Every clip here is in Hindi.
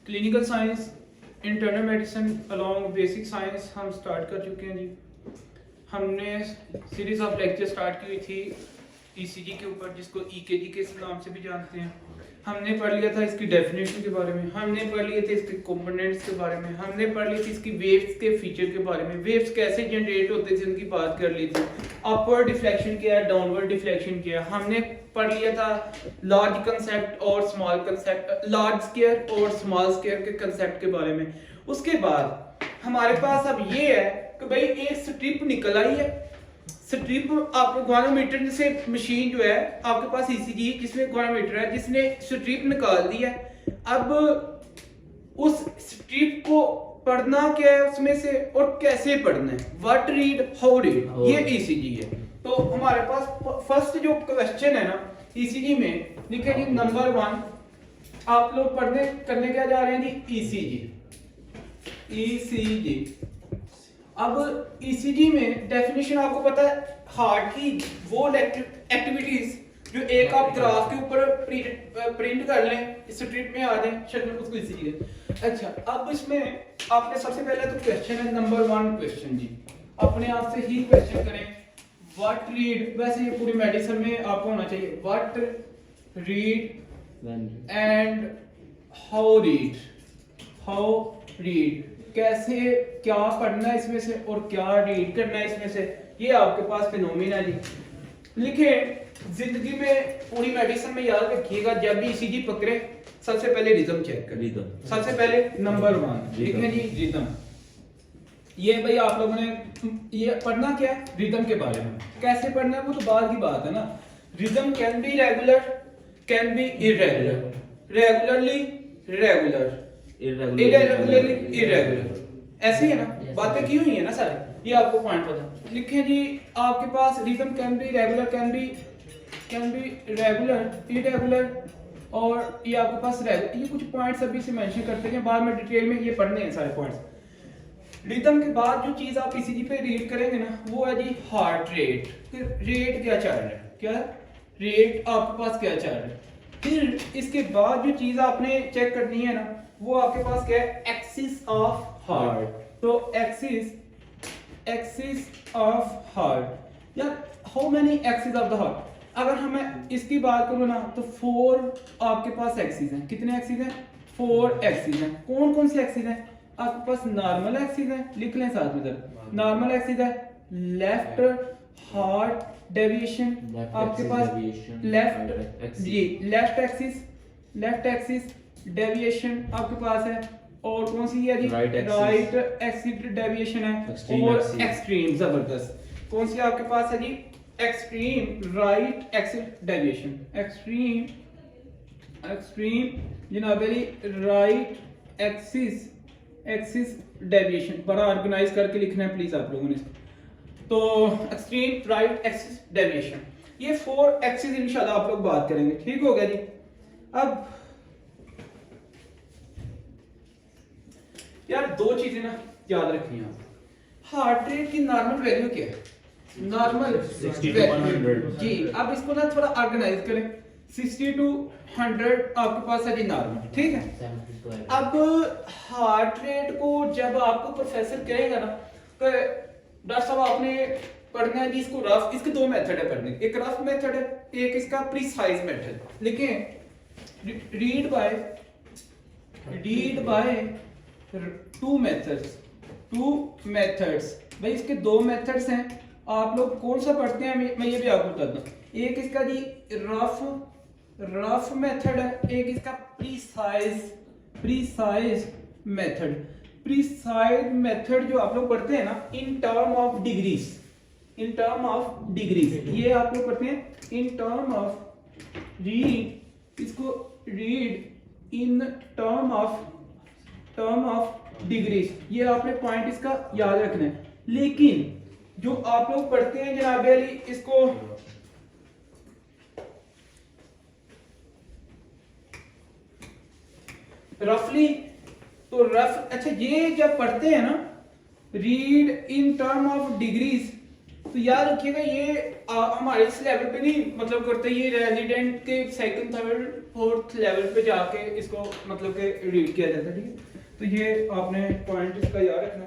Clinical science, internal medicine along basic science हम स्टार्ट कर चुके हैं जी। हमने सीरीज ऑफ लेक्चर स्टार्ट की हुई थी ईसीजी के ऊपर, जिसको ईकेजी के नाम से भी जानते हैं। हमने पढ़ लिया था इसकी डेफिनेशन के बारे में, हमने पढ़ लिए थे इसके कंपोनेंट्स के बारे में, हमने पढ़ ली थी इसकी वेव्स के फीचर के बारे में, वेव्स कैसे जनरेट होते थे उनकी बात कर ली थी। अपवर्ड डिफ्लेक्शन क्या है, डाउनवर्ड डिफ्लेक्शन क्या है, हमने पढ़ लिया था लार्ज कंसेप्ट और स्मॉल कंसेप्ट, लार्ज स्केयर और स्मॉल स्केयर के कंसेप्ट के बारे में। उसके बाद हमारे पास अब ये है कि भाई एक स्ट्रिप निकल आई है। स्ट्रिप आपको गोनोमीटर से मशीन जो है आपके पास ईसीजी जिसमें गोनोमीटर है, जिसने स्ट्रिप निकाल दी है। अब उस स्ट्रिप को पढ़ना क्या है उसमें से और कैसे पढ़ना है, व्हाट रीड हाउ रीड, ये ईसीजी है। तो हमारे पास फर्स्ट जो क्वेश्चन है ना ईसीजी में, लिखे जी नंबर 1। आप लोग पढ़ने करने क्या जा रहे हैं जी, ईसीजी। ईसीजी, अब ईसीजी में डेफिनेशन आपको पता है, हार्ट की वो एक्टिविटीज जो एक आप ग्राफ के ऊपर प्रिंट कर लें, स्ट्रिप में आ जाए, शक्ल उसको ईसीजी है। अच्छा, अब इसमें आपने सबसे पहले तो क्वेश्चन है नंबर 1 क्वेश्चन जी, अपने आप से ही क्वेश्चन करें व्हाट रीड। वैसे ये पूरी मेडिसिन में आपको होना चाहिए what read and how read. How read, कैसे क्या पढ़ना है इसमें से और क्या रीड करना है इसमें से, ये आपके पास फिनोमेना जी। लिखे जिंदगी में पूरी मेडिसिन में याद रखिएगा, जब भी ईसीजी पकड़े सबसे पहले रिदम चेक करें। रिदम सबसे पहले नंबर 1 लिखें जी, रिदम। ये भाई आप लोगों ने ये पढ़ना क्या है, रिदम के बारे में। कैसे पढ़ना है वो तो बाद की बात है ना। Rhythm can be regular, can B irregular, regularly regular, irregularly irregular, ऐसे ही है ना, बातें की हुई है ना सारी, ये आपको पॉइंट पता। लिखें जी आपके पास rhythm can be regular, can be regular, irregular, और ये आपके पास रेगुलर। ये कुछ पॉइंट्स अभी से मेंशन करते हैं, बाद में डिटेल में ये पढ़ने हैं सारे पॉइंट्स। रिदम के बाद जो चीज आप ईसीजी पे रीड करेंगे ना वो है जी हार्ट रेट। रेट क्या चल रहा है, क्या रेट आपके पास क्या चल रहा है। फिर इसके बाद जो चीज आपने चेक करनी है ना वो आपके पास क्या है, एक्सिस ऑफ हार्ट। तो एक्सिस ऑफ हार्ट, यार how many axis of the heart. अगर हमें इसकी बात करूँ ना तो 4 आपके पास एक्सिस हैं। कितने एक्सिस हैं, 4 एक्सिस हैं। कौन कौन से एक्सिस हैं आपके पास, नॉर्मल एक्सिस है, लिख लें साथ में सर। नॉर्मल एक्सिस है, लेफ्ट हार्ट डेविएशन आपके पास, लेफ्ट जी लेफ्ट एक्सिस डेविएशन आपके पास है। और कौन सी है जी, राइट एक्सिस डेविएशन है। और एक्सट्रीम, जबरदस्त, कौन सी आपके पास है जी, extreme right axis deviation. Extreme जनाबेली राइट एक्सिस डेविएशन। बड़ा ऑर्गेनाइज करके लिखना है प्लीज आप लोगों ने। तो एक्सट्रीम राइट एक्सिस डेविएशन, ये 4 एक्सिस इंशाल्लाह आप लोग बात करेंगे। ठीक हो गया जी। अब यार 2 चीजें ना याद रखनी है। हार्ट रेट की नॉर्मल वैल्यू क्या है, नॉर्मल 60 to 100 जी। अब इसको ना थोड़ा ऑर्गेनाइज करें, 60 to 100 आपके पास है जी नॉर्मल, ठीक है। अब हार्ट रेट को जब आपको प्रोफेसर कहेगा ना तो डॉक्टर साहब आपने पढ़ना है जी इसको रफ। इसके 2 मेथड है पढ़ने, एक रफ मेथड है, एक इसका प्रिसाइज मेथड। लिखें रीड बाय 2 मेथड्स। भाई इसके 2 मेथड्स हैं, आप लोग कौन सा पढ़ते हैं मैं ये भी आपको बताता हूँ। एक इसका जी रफ मेथड है, एक इसका प्रिसाइज मेथड। प्रिसाइज मेथड जो आप लोग पढ़ते हैं ना इन टर्म ऑफ डिग्रीज, ये आप लोग पढ़ते हैं इन टर्म ऑफ रीड, इसको read in term of degrees. ये आपने पॉइंट इसका याद रखना है। लेकिन जो आप लोग पढ़ते हैं जनाब अली इसको रफली, तो रफ, अच्छा ये जब पढ़ते हैं ना read in term of degrees, तो याद रखिएगा ये हमारे इस लेवल पे नहीं मतलब करते, ये रेजिडेंट के सेकंड थर्ड फोर्थ लेवल पे जाके इसको मतलब कि रीड किया जाता है, ठीक है। तो ये आपने पॉइंट इसका याद रखना।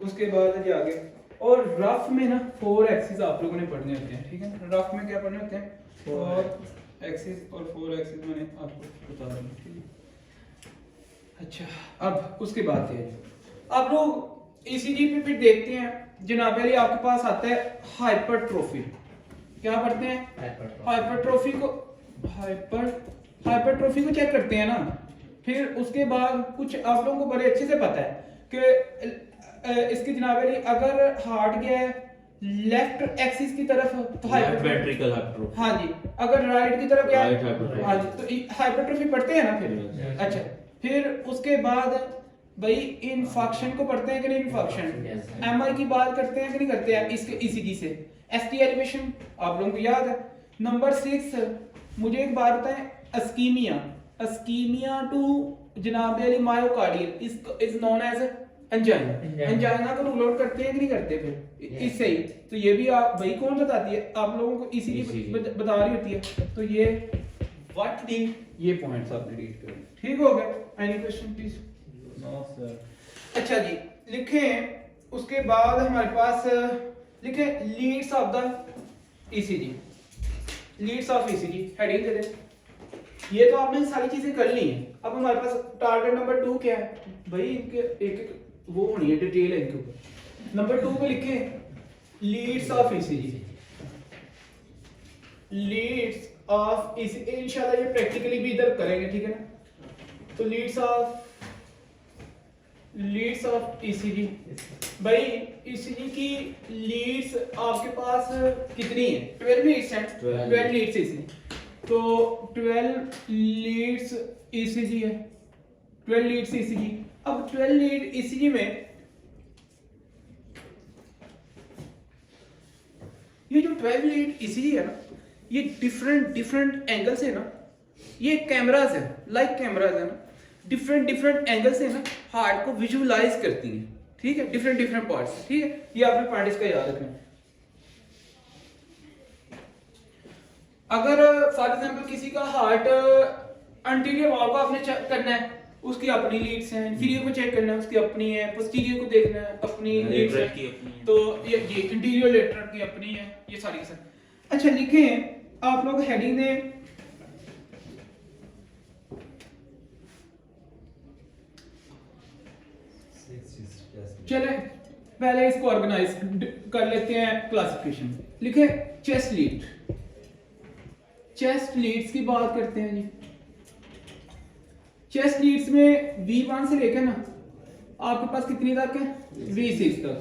उसके बाद ये आगे और रफ में ना 4 एक्सिस आप लोगों ने पढ़ने होते हैं, ठीक है। रफ में क्या पढ़ने होते हैं? 4 एक्सिस और 4 एक्सिस मैंने आपको बता दूंगा, ठीक है। अच्छा, अब उसके बाद ये आप लोग ईसीजी पे फिर देखते हैं जनाब अली, आपके पास आता है हाइपरट्रोफी। क्या पढ़ते हैं? हाइपरट्रोफी को हाइपरट्रोफी को चेक करते हैं ना। फिर उसके बाद कुछ आप लोगों को बड़े अच्छे से पता है कि इसकी जनाब अली अगर हार्ट गया है लेफ्ट एक्सिस की तरफ तो हाइपरट्रोफी, हाँ जी। अगर राइट की तरफ गया है, हाँ जी, तो हाइपरट्रोफी पढ़ते हैं ना फिर। अच्छा, फिर उसके बाद भाई इन्फेक्शन को पढ़ते हैं कि नहीं? इन्फेक्शन एमआई की बात करते हैं कि नहीं करते हैं इसके ईसीजी से। एसटी एलिवेशन आप लोगों को याद है। नंबर 6 मुझे एक बात बताएं, अस्कीमिया टू जनाब Ali myocardial is known as angina. Angina को रूल आउट करते हैं कि नहीं करते फिर इससे ही? तो ये भी आप भाई कौन बताती है आप लोगों को? इसीलिए बता रही होती है। तो ये व्हाट डी ये पॉइंट्स आपने रीड करने, ठीक हो गया। Any question please? No sir. अच्छा जी, लिखें उसके बाद हमारे पास लिखें leads of the ECG. Leads of ECG heading दे दें। ये तो आपने सारी चीजें कर ली हैं। अब हमारे पास टारगेट नंबर 2 क्या है भाई? इनके एक वो होनी है, डिटेल है इनके ऊपर। नंबर 2 पे लिखें leads of ECG. Leads of ECG इंशाल्लाह ये प्रैक्टिकली भी इधर करेंगे, ठीक है ना। तो लीड्स ऑफ ईसीजी भाई, ईसीजी की लीड्स आपके पास कितनी है? 12 लीड्स हैं। 12 लीड्स ईसीजी, तो 12 लीड्स ईसीजी है। 12 लीड्स ईसीजी। अब 12 लीड ईसीजी में ये जो 12 लीड ईसीजी है ना, ये डिफरेंट एंगल से ना, ये कैमरास है, लाइक कैमरास है ना, डिफरेंट एंगल से ना हार्ट को विजुअलाइज करती हैं, ठीक है। डिफरेंट पार्ट्स, ठीक है। ये आपने पार्ट इसका याद रखना। अगर फॉर एग्जांपल किसी का हार्ट अंटीरियर वॉल को आपने चेक करना है, उसकी अपनी लीड्स हैं। इंफीरियर को चेक करना है, उसकी अपनी है। पोस्टीरियर को देखना है, अपनी लीड्स है। तो ये इंटीरियर लेटरल की अपनी है, ये सारी के सारी। अच्छा, लिखें आप लोग हेडिंग दें चले पहले इसको ऑर्गेनाइज कर लेते हैं क्लासिफिकेशन। लिखे चेस्ट लीड। चेस्ट लीड्स की बात करते हैं जी। चेस्ट लीड्स में V1 से लेकर ना आपके पास कितनी तक है? V6 तक।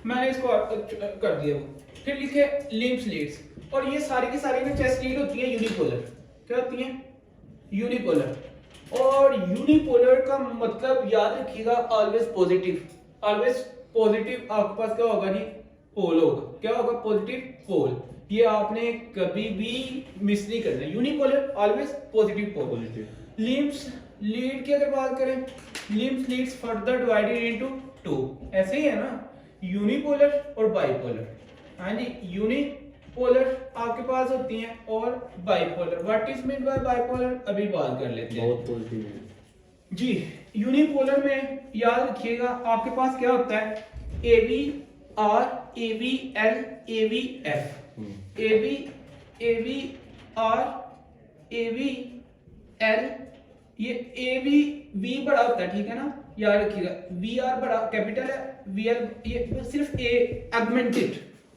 मैंने इसको कर दिया। फिर लिखे लिम्फ लीड्स, और ये सारी की सारी ना चेस्ट लीड होती है यूनिपोलर। क्या होती है? यूनिपोलर। और यूनिपोलर का मतलब याद रखिएगा ऑलवेज पॉजिटिव। ऑलवेज पॉजिटिव आपके पास क्या होगा जी? पोल होगा। क्या होगा? Positive pole. ये आपने कभी भी मिस नहीं करना। Unipolar always positive pole. Limbs lead की अगर बात करें, limb leads further divided into 2। ऐसे ही है ना, यूनिपोलर और बाइपोलर। हाँ जी, यूनिपोलर आपके पास होती हैं और bipolar. What is mean by bipolar अभी बात कर लेते हैं। बहुत पॉजिटिव है जी। यूनिपोलर में याद रखिएगा आपके पास क्या होता है? AVR, AVL, AVF। AVR, AVL, ये AV बड़ा होता है, ठीक है ना, याद रखिएगा। VR बड़ा कैपिटल है, VL ये सिर्फ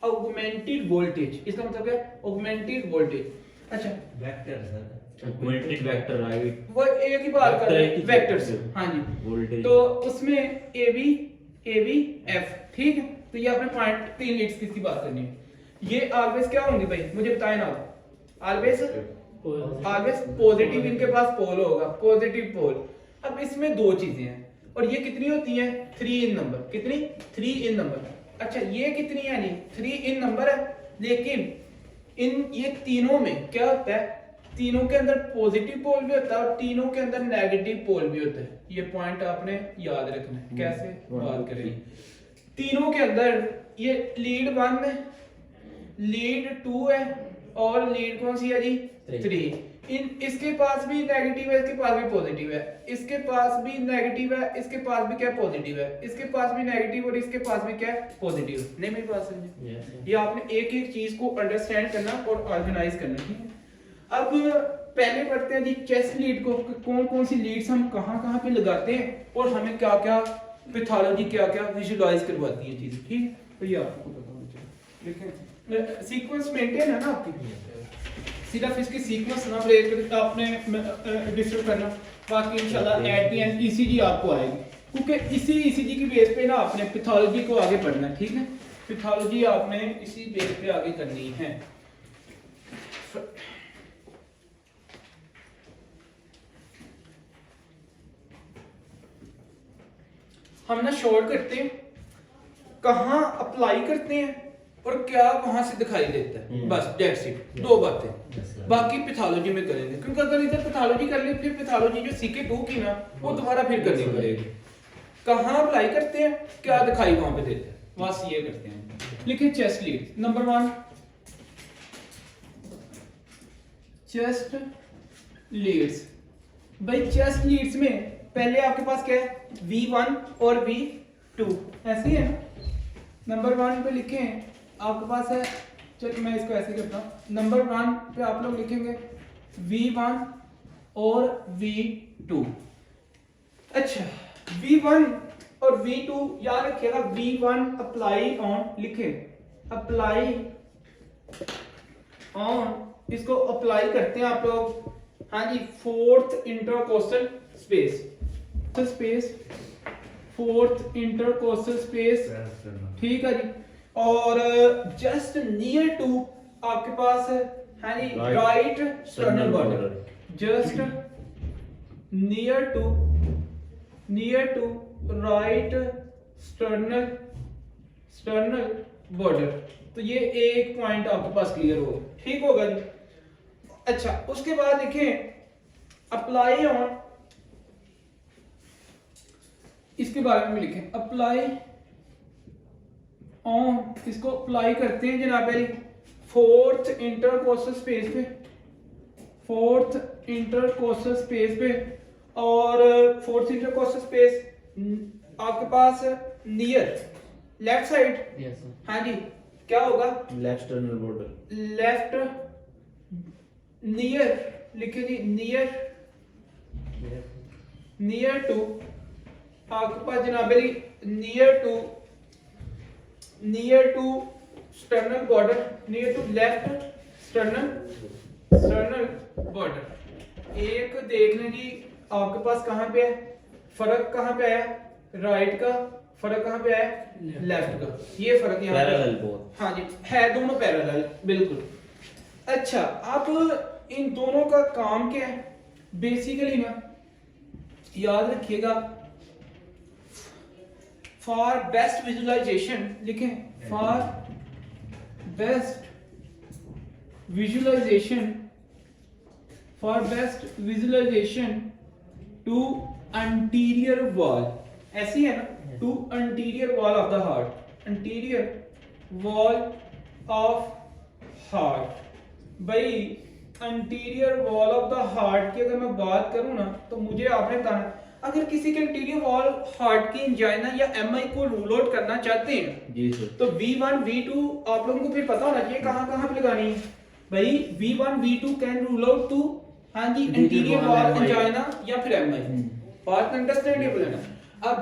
ऑगमेंटेड वोल्टेज। इसका मतलब क्या है? Augmented voltage. अच्छा, vector sir, augmented vector right, वो एक ही बात कर रहे हैं वेक्टर से। हाँ जी, वोल्टेज। तो उसमें AVF, ठीक है। तो ये आपने पॉइंट 3 लीड्स किसकी बात करनी है? ये ऑलवेज क्या होंगे भाई, मुझे बताएं ना। ऑलवेज पॉजिटिव इनके पास पोल होगा, पॉजिटिव पोल। अब इसमें 2 चीजें हैं, और ये कितनी होती हैं? 3 इन नंबर। कितनी? 3 इन नंबर। अच्छा, ये कितनी है? नहीं, 3 इन नंबर है। लेकिन इन ये तीनों में क्या होता है? तीनों के अंदर पॉजिटिव पोल भी होता है और तीनों के अंदर नेगेटिव पोल भी होता है। ये पॉइंट आपने याद रखना है। कैसे बात करेंगे? तीनों के अंदर ये लीड 1 है, लीड 2 है और लीड कौन सी है जी? 3। इसके पास भी नेगेटिव है, इसके पास भी पॉजिटिव है, इसके पास भी नेगेटिव है, इसके पास भी क्या पॉजिटिव है, इसके पास भी नेगेटिव और इसके पास भी क्या पॉजिटिव। नहीं मेरी बात समझे? ये आपने एक एक चीज को अंडरस्टैंड करना और ऑर्गेनाइज करना, ठीक है। अब पहले पढ़ते हैं जी चेस्ट लीड को, कौन कौन सी लीड्स हम कहाँ पे लगाते हैं और हमें क्या क्या पैथोलॉजी क्या क्या विजुअलाइज करवाती है चीजें, ठीक है। तो ये आपको पता होना चाहिए। देखें सीक्वेंस मेंटेन है ना आपकी, सिर्फ इसकी सीक्वेंस ना ब्रेक करके आपने डिस्टर्ब करना, बाकी इंशाल्लाह एट द एंड ईसीजी आपको आएगी, क्योंकि इसी ईसीजी की बेस पे ना आपने पैथोलॉजी को आगे पढ़ना है, ठीक है। पैथोलॉजी आपने इसी बेस पे आगे करनी है। हम ना शॉर्ट करते हैं, कहाँ अप्लाई करते हैं और क्या वहां से दिखाई देता है, बस दैट्स इट, दो बातें। बाकी पैथोलॉजी में करेंगे, क्योंकि अगर इधर पैथोलॉजी कर ले फिर पैथोलॉजी जो सीके 2 की ना वो दोबारा फिर करनी पड़ेगी। कहाँ अप्लाई करते हैं, क्या दिखाई वहां पे देता है, बस ये करते हैं। लिखिए chest lead number 1, chest leads. भाई चेस्ट लीड्स में पहले आपके पास क्या है, V1 और V2 ऐसे ही है ना। नंबर 1 पे लिखें आपके पास है, चलिए मैं इसको ऐसे करता हूँ, नंबर 1 पे आप लोग लिखेंगे V1 और V2। अच्छा V1 और V2 याद रखिएगा, V1 अप्लाई ऑन लिखे, अप्लाई ऑन, इसको अप्लाई करते हैं आप लोग, हाँ जी, 4th intercostal space, fourth intercostal space, ठीक है जी। और जस्ट नियर टू आपके पास है जी right sternal border, just near to right sternal border. तो ये एक पॉइंट आपके पास क्लियर होगा, ठीक होगा जी। अच्छा उसके बाद देखें अप्लाई ऑन, इसके बारे में लिखें अप्लाई ऑन, इसको अप्लाई करते हैं जनाब अली 4th इंटरकोस्टल स्पेस पे, 4th इंटरकोस्टल स्पेस पे। और 4th इंटरकोस्टल स्पेस आपके पास नियर लेफ्ट साइड, हाँ जी क्या होगा, left sternal border, left near लिखिए जी, नियर टू आपके पास जनाब Ali near to sternal border, near to left sternal border. एक देख लें जी आपके पास कहां पे है फर्क, कहां पे है राइट का फर्क, कहां पे है लेफ्ट का, ये फर्क यहाँ पे, हाँ जी है दोनों पैरेलल बिल्कुल। अच्छा अब इन दोनों का काम क्या है बेसिकली ना, याद रखिएगा फॉर बेस्ट विजुअलाइजेशन लिखें, for best visualisation to anterior wall, ऐसी है ना, to anterior wall of the heart, anterior wall of heart. भाई anterior wall of the heart की अगर मैं बात करूं ना, तो मुझे आपने बताना अगर किसी के इंटीरियर वॉल हार्ट की एंजाइना या एमआई को रूल आउट करना चाहते हैं जी सर, तो V1 V2 आप लोगों को फिर पता होना चाहिए कहां पे लगानी है। भाई V1 V2 can rule out to, हाँ जी, इंटीरियर वॉल एंजाइना या फिर एमआई, बात अंडरस्टैंडेबल है ना। अब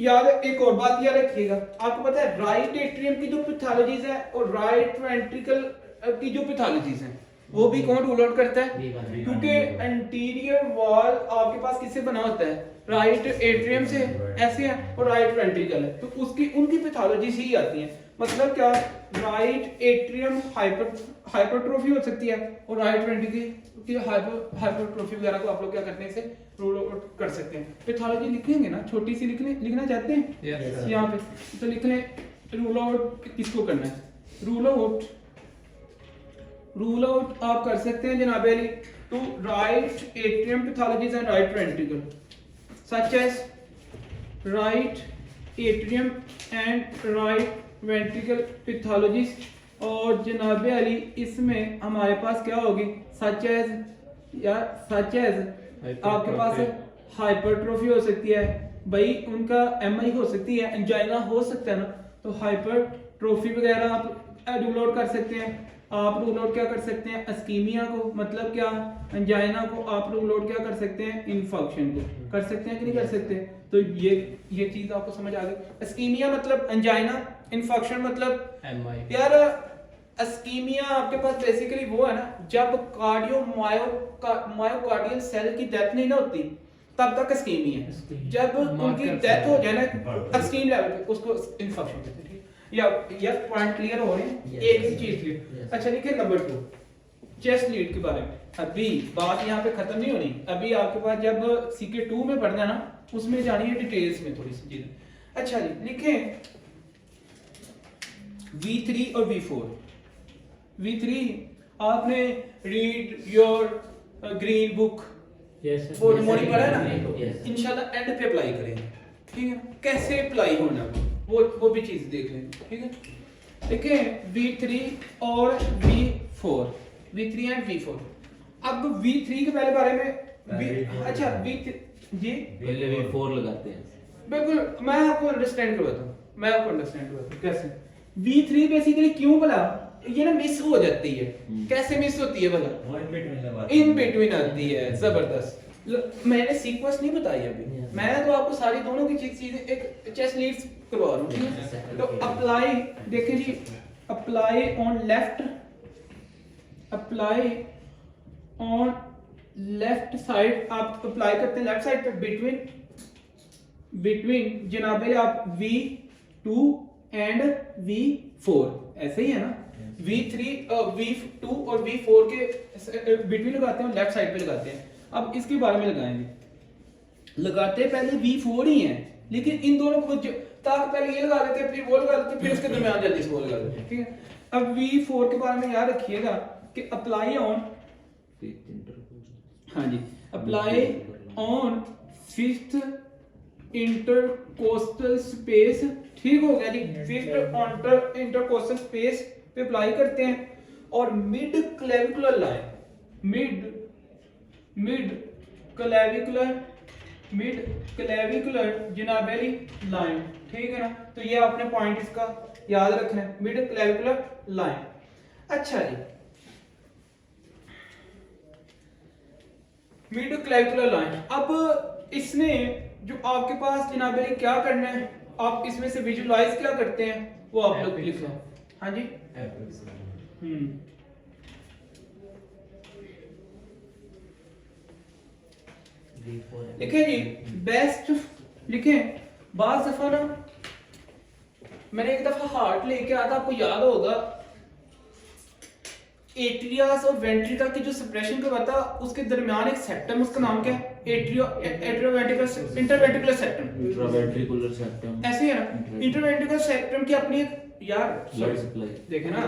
याद एक और बात याद रखिएगा, आपको पता है राइट एट्रियम की जो पैथोलॉजीज है और राइट वेंट्रिकल की जो पैथोलॉजीज हैं वो भी कौन रूल आउट करता है, क्योंकि एंटीरियर वॉल आपके पास किससे बना होता है, राइट एट्रियम से, ऐसे है, और राइट वेंट्रिकल है, तो उसकी उनकी पैथोलॉजी से ही आती है। मतलब क्या, राइट एट्रियम हाइपरट्रोफी हो सकती है और राइट वेंट्रिकल की हाइपरट्रोफी वगैरह को आप लोग क्या करते हैं, इसे रूल आउट कर सकते हैं। पैथोलॉजी लिखेंगे ना, छोटी सी लिखना चाहते हैं यहाँ पे, तो लिख लें रूल आउट किसको करना है, रूल आउट आप कर सकते हैं जनाब Ali to right atrium pathologies and right ventricle, such as right atrium and right ventricle pathologies. और जनाब अली इसमें हमारे पास क्या होगी, सच एज आपके पास हाइपरट्रोफी हो सकती है भाई, उनका एमआई हो सकती है, एंजाइना हो सकता है ना, तो हाइपरट्रोफी वगैरह आप रूल आउट कर सकते हैं। आप रूल आउट क्या कर सकते हैं, अस्कीमिया को, मतलब क्या, एंजाइना को आप रूल आउट क्या कर सकते हैं, इन्फेक्शन को कर सकते हैं कि नहीं कर सकते। तो ये चीज आपको समझ आ गई। अस्कीमिया मतलब एंजाइना, इन्फेक्शन मतलब एमआई। यार अस्कीमिया आपके पास बेसिकली वो है ना, जब मायोकार्डियल सेल की डेथ नहीं ना होती तब तक अस्कीमिया है। जब उनकी डेथ हो जाए ना अस्कीम लेवल पे, उसको इन्फेक्शन कहते हैं। ठीक या यस, पॉइंट क्लियर हो रहे हैं, एक ही चीज क्लियर। अच्छा देखिए नंबर 2 चेस्ट लीड के बारे में। अभी बात यहाँ पे खत्म नहीं होनी, अभी आपके पास जब सीके 2 में पढ़ना ना, उसमें जानी है डिटेल्स में थोड़ी सी चीजें। अच्छा जी लिखें V3 और V4। V3 आपने रीड योर ग्रीन बुक वो मॉर्निंग पढ़ा है ना, इंशाल्लाह एंड पे अप्लाई करेंगे। ठीक है, कैसे अप्लाई होना वो भी चीज देख लें। ठीक है, देखें V3 और V4, V3 एंड V4। अब V3 के पहले बारे में अच्छा V3 जी पहले V4 लगाते हैं। बिल्कुल, मैं आपको अंडरस्टैंड करवाता हूँ कैसे। V3 बेसिकली क्यों बोला, ये ना मिस हो जाती है। कैसे मिस होती है भला, इन बिटवीन आती है, जबरदस्त। मैंने सीक्वेंस नहीं बताई अभी, मैं तो आपको सारी दोनों की चीजें एक चेस्ट लीड्स करवा रहा हूँ। तो अप्लाई देखिए जी, apply on left, apply on left side, आप अप्लाई करते हैं लेफ्ट साइड पे, बिटवीन जनाबे आप V2 एंड V4, ऐसे ही है ना। V3 V2 और V4 के बिटवीन लगाते हैं, लेफ्ट साइड पे लगाते हैं। अब इसके बारे में लगाएंगे, लगाते पहले V4 ही है, लेकिन इन दोनों को ताकि पहले ये लगा लेते हैं, फिर वो लगा लेते हैं, फिर उसके दरमियान जल्दी से वो लगा लेते हैं। ठीक है, अब V4 के बारे में याद रखिएगा कि अप्लाई ऑन, हाँ जी, apply on fifth intercostal space. ठीक हो गया जी, फिफ्थ इंटरकोस्टल स्पेस पे अप्लाई करते हैं। और mid clavicular line, mid clavicular जनाबेली लाइन। ठीक है ना, तो ये आपने पॉइंट इसका याद रखना है, मिड क्लेविकुलर लाइन। अच्छा जी, मिड क्लेविकुलर लाइन। अब इसने जो आपके पास जनाबेली क्या करना है, आप इसमें से विजुलाइज क्या करते हैं वो आप लोग लिख लो। हाँ जी, लिखें जी, बेस्ट लिखें। बात दफा ना मैंने एक दफा हार्ट लेके आया था, आपको याद होगा, एट्रियास और वेंट्रिकल की जो सप्रेशन करवाता उसके दरमियान एक सेप्टम, उसका नाम क्या है, atrioventricular interventricular septum, intraventricular septum, ऐसे है ना। इंटरवेंट्रिकुलर सेप्टम की अपनी एक यार ब्लड सप्लाई देखे ना,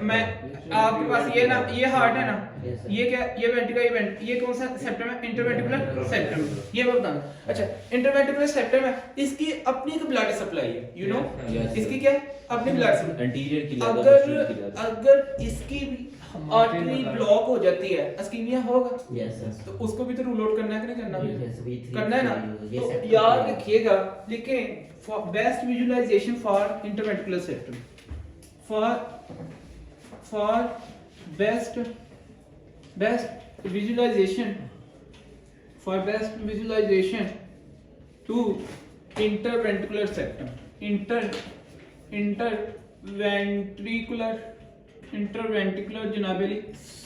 मैं आपके पास ये ना, ये हार्ट है ना, ये क्या, ये वेंट्रिकल, ये कौन सा सेप्टम है, इंटरवेंट्रिकुलर सेप्टम, ये मैं बताऊं। अच्छा, इंटरवेंट्रिकुलर सेप्टम है, इसकी अपनी एक ब्लड सप्लाई है, यू नो, इसकी क्या अपनी ब्लड सप्लाई। एंटीरियर की अगर इसकी भी आर्टरी ब्लॉक हो जाती है, अस्कीमिया होगा, तो उसको भी तो रूल आउट करना है कि नहीं करना, करना है ना। तो याद रखिएगा, लिखें best visualisation for interventricular septum, for best visualisation, for best visualisation to interventricular septum, interventricular जनाबेली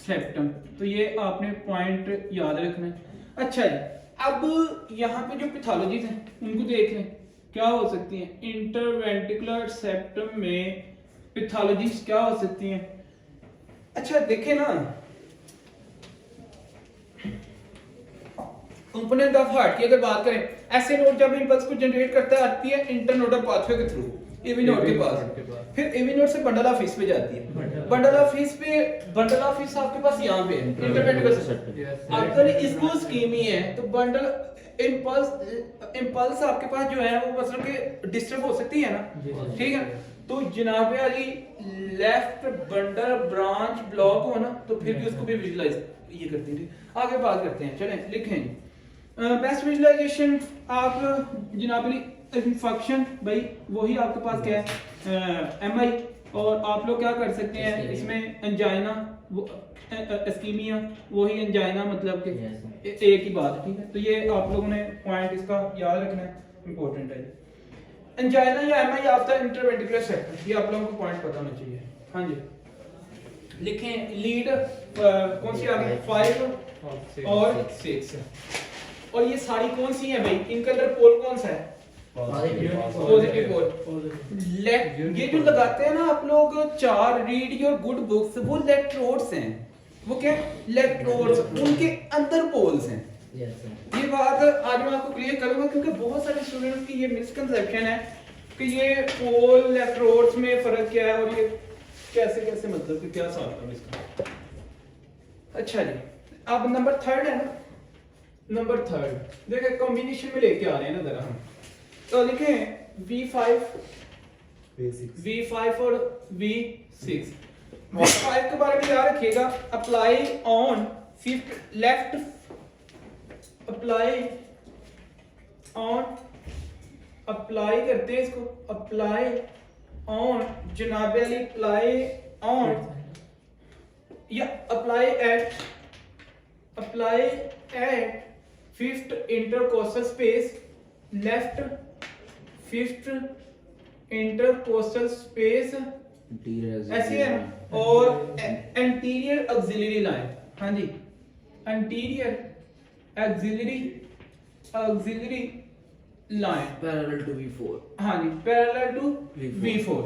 सेप्टम। तो ये आपने पॉइंट याद रखना है। अच्छा जी, अब यहाँ पे जो पैथोलॉजीज हैं उनको देख लें, क्या हो सकती हैं इंटरवेंट्रिकुलर सेप्टम में, पैथोलॉजीज क्या हो सकती हैं। अच्छा देखें ना, कंपोनेंट ऑफ हार्ट की अगर बात करें, ऐसे नोड जब इंपल्स को जनरेट करता है आती है इंटरनोडल पाथवे के थ्रू एवी नोड के पास, फिर एवी नोड से बंडल ऑफ हिस पे जाती है, बंडल ऑफ हिस आपके पास यहाँ पे है इंटरवेंट्रिकुलर सेप्टम। अगर इसको स्कीमी है तो बंडल इंपल्स आपके पास जो है वो मतलब कि डिस्टर्ब हो सकती है ना। ठीक है, तो जनाबे Ali left bundle branch block हो ना, तो फिर भी उसको भी विजुलाइज ये करते हैं। आगे बात करते हैं, चलें लिखें बेस्ट विजुअलाइजेशन। आप जनाबली फंक्शन भाई वही आपके पास क्या है MI, और आप लोग क्या कर सकते हैं इसमें एंजाइना एस्कीमिया, वही एंजाइना मतलब कि एक ही बात है, ठीक है। तो ये आप लोगों ने पॉइंट इसका याद रखना है, इंपॉर्टेंट है। एंजाइना या MI आपका इंटरवेंट्रिकुलर सेप्टम, ये आप लोगों को पॉइंट पता होना चाहिए। हाँ जी लिखें लीड कौन सी आ गई 5 और 6, और ये सारी कौन सी है भाई, इनका अंदर पोल कौन सा है पॉजिटिव पोल। ये जो लगाते हैं ना आप लोग 4 रीड योर गुड बुक्स, वो इलेक्ट्रोड्स हैं, वो क्या इलेक्ट्रोड्स, उनके अंदर पोल्स हैं। ये बात आज मैं आपको क्लियर करूंगा क्योंकि बहुत सारे स्टूडेंट्स की ये मिसकंसेप्शन है कि ये पोल इलेक्ट्रोड्स में फर्क क्या है और ये कैसे कैसे मतलब कि क्या साथ है इसका। अच्छा जी अब नंबर 3 है ना, नंबर 3 देखिए कॉम्बिनेशन में लेके आ रहे हैं ना जरा हम, तो लिखें V5 और V6। V5 के बारे में याद रखिएगा, apply on fifth left, apply on, apply करते हैं इसको, अप्लाई ऑन जनाब अली, अप्लाई ऑन या apply at fifth intercostal space, left fifth intercostal space ऐसे है ना, और एंटीरियर ऑक्सिलरी लाइन। हाँ जी anterior axillary line parallel to V4। हाँ जी पैरेलल टू V4।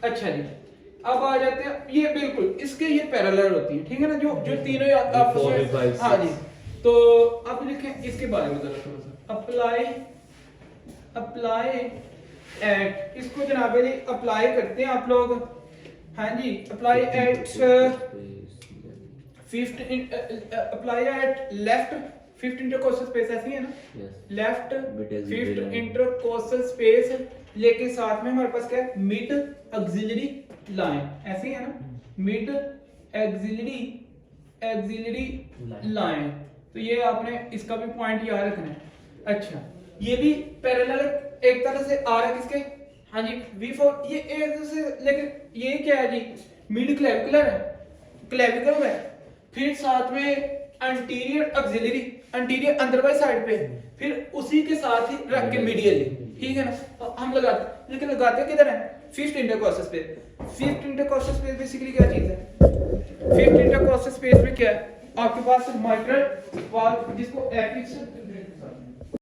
अच्छा जी अब आ जाते हैं, ये बिल्कुल इसके ये पैरेलल होती है, ठीक है ना, जो तीनों आपस में। हाँ जी तो अब लिखें इसके बारे में जरा थोड़ा सा, अप्लाई एट, इसको जनाब जी अप्लाई करते हैं आप लोग। हाँ जी apply at fifth, apply at left fifth intercostal space, ऐसी है ना, लेफ्ट फिफ्थ इंटरकोस्टल स्पेस, लेकिन साथ में हमारे पास क्या है मिड ऑक्सिलरी लाइन, ऐसी है ना, मिड ऑक्सिलरी लाइन। तो ये आपने इसका भी पॉइंट याद रखना है। अच्छा ये भी पैरेलल एक तरह से आ रहा है किसके, हाँ जी V4, ये एक तरह से, लेकिन ये क्या है जी मिड क्लेविकुलर है, क्लेविकल है, फिर साथ में एंटीरियर ऑक्सिलरी, एंटीरियर अंदर वाली साइड पे, फिर उसी के साथ ही रख के मीडियली, ठीक है ना, हम लगाते, लेकिन लगाते किधर है fifth intercostal space. Fifth intercostal space basically क्या चीज है, फिफ्थ इंटरकोस्टल स्पेस में क्या है आपके पास माइट्रल वाल, जिसको एपिक्स